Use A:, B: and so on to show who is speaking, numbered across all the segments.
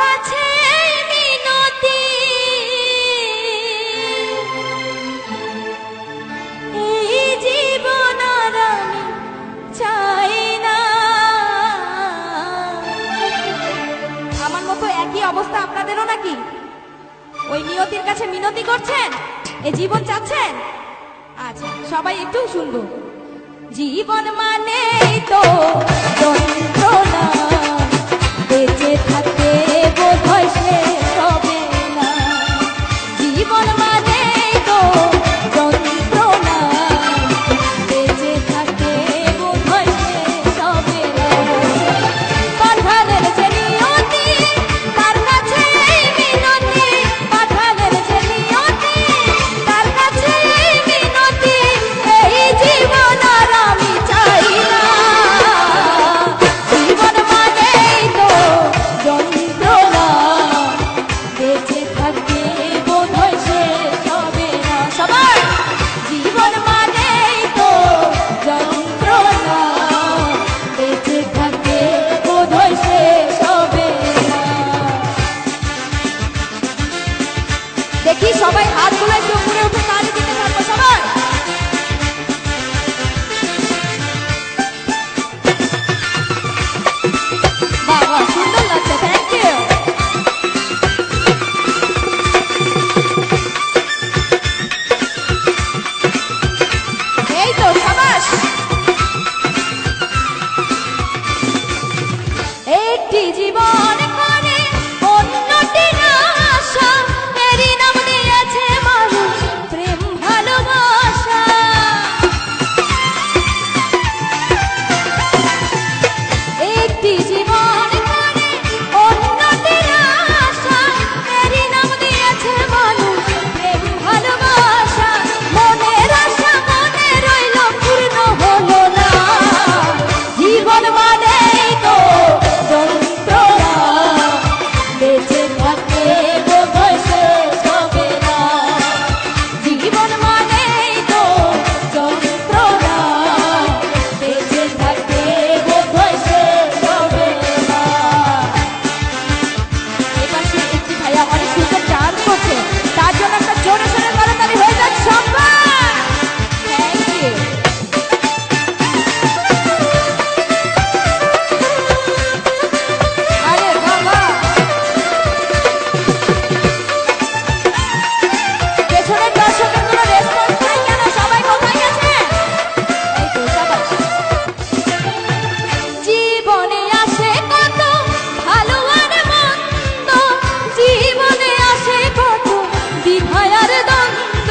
A: কাছে মিনতি, এই জীবন আর আমি চাই না। আমার মতো একই অবস্থা আপনাদেরও নাকি? ওই নিয়তির কাছে মিনতি করছেন, এই জীবন চাচ্ছেন? আচ্ছা, সবাই একটু শুনবো। জীবন মানে তো যন্ত্রণা, বেঁচে থাকতে বোধহয় শেষ হবে না। জীবন মানে তো যন্ত্রণা, বেঁচে থাকতে বোধহয় শেষ হবে না। পাঠানের যে নিয়তি, তার কাছে মিনতি, পাঠানের যে নিয়তি, তার কাছে মিনতি, এই জীবন আর আমি চাই না। জীবন মানেই তো যন্ত্রণা, বেঁচে থাকতে বোধহয় শেষ হবে না। সবাই, জীবন মানেই তো যন্ত্রণা, বেঁচে থাকতে বোধহয় শেষ হবে না। দেখি সবাই হাতগুলো একটু উপরে উঠে তালি দিতে থাকবো সবাই। বাবা, সুন্দর লাগছে, থ্যাংক ইউ। এই তো, সাবাস। একটি জীবন করে অন্যটির আশা, এরই নাম দিয়েছে মানুষ প্রেম ভালোবাসা। একটি জীবন করে অন্যটির আশা, এরই নাম দিয়েছে মানুষ প্রেম ভালোবাসা। মনের আশা মনে রইল, পূর্ণ হলো না। জীবন মানেই তো যন্ত্রণা, বেঁচে থাকতে বোধহয় শেষ হবে না। জীবন মানেই তো যন্ত্রণা, বেঁচে থাকতে বোধহয় শেষ হবে না। এপাশে একটি ভাইয়া অনেক সুন্দর ডান্স করছে, তার জন্য একটা জোরে সোরে করতালি হয়ে যাচ্ছে সবাই। Thank you. আরে বাবা, পেছনের দর্শকের কোনো রেসপন্স নাই কেন? সবাই কোথায় গেছে? এই তো, সাবাস। জীবনে আসে কত ভালো আর মন্দ, জীবনে আসে কত দ্বিধা আর দ্বন্দ্ব।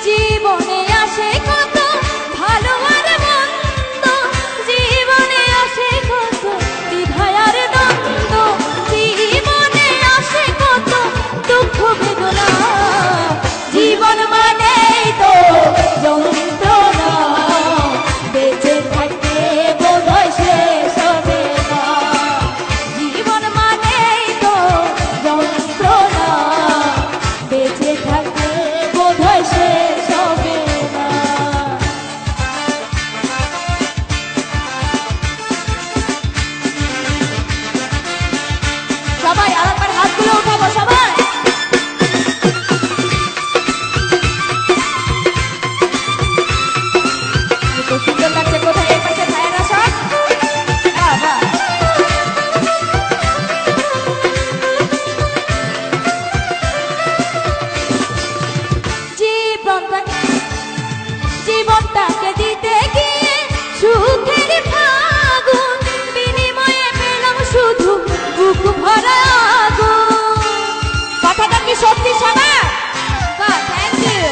A: জীবনে আসে কত ভালো আর মন্দ, জীবনে আসে কত দ্বিধা আর দ্বন্দ্ব। জীবনে আসে কত দুঃখ বেদনা। জীবন মানেই তো যন্ত্রণা, বেঁচে থাকতে বোধহয় শেষ হবে না। জীবন মানেই তো যন্ত্রণা, বেঁচে থাকতে বোধহয় শেষ হবে না। সবাই আরেকবার হাতগুলো উঠাবো সবাই। খুব সুন্দর লাগছে। কোথায় এর পাশে ভাইয়েরা সব? বাবা, জীবনটাকে দিতে গিয়ে সুখের ফাগুন, বিনিময়ে পেলাম শুধু বুক ভরা আগুন। কথাটা কি সত্যি শোনা? Thank you.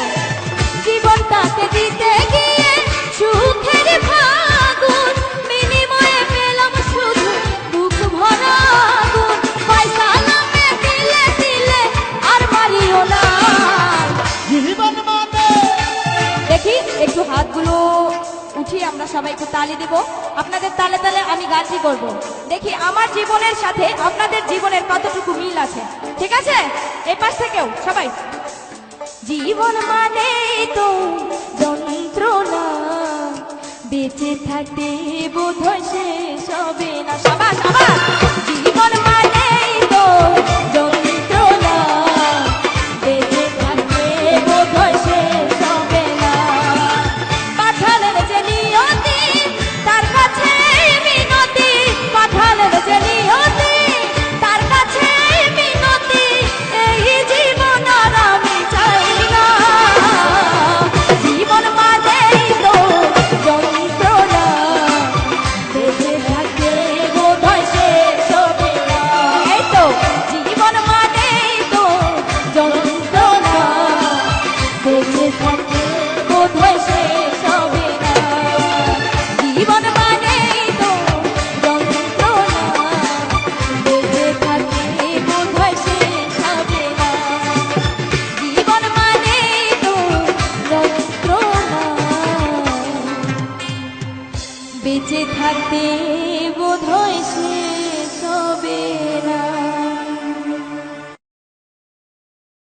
A: জীবনটাকে দিতে গিয়ে সুখের ফাগুন, বিনিময়ে পেলাম শুধু বুক ভরা আগুন। পয়সা নামে দিলে দিলে আর মারিও না। জীবন মানে, দেখি একটু হাতগুলো উঠিয়ে আমরা সবাই একটু তালি দিব। আপনাদের তালে তালে আমি গানটি করব। দেখি আমার জীবনের সাথে আপনাদের জীবনের কতটুকু মিল আছে। ঠিক আছে? এই পাশ থেকেও সবাই। জীবন মানে তো যন্ত্রণা, বেঁচে থাকতে বোধ হয় শেষ হবে না। সাবাস সাবাস। জীবন মানেই তো যন্ত্রণা, বেঁচে থাকতে বোধ হয় শেষ হবে না। পাঠালেন যে নিয়তি তার কাছে মিনতি, পাঠালেন যে নিয়তি তার কাছে মিনতি, এই জীবন আর আমি চাই না। জীবন মানেই তো যন্ত্রণা, বেঁচে থাকতে বোধ হয় শেষ হবে না। এই তো জীবন মানেই তো যন্ত্রণা, বেঁচে থাকতে বোধ হয় শেষ হবে না। জীবন মানেই তো যন্ত্রণা, বেঁচে থাকতে বোধ হয় শেষ হবে না। জীবন মানেই তো যন্ত্রণা, বেঁচে থাকতে বোধ হয় শেষ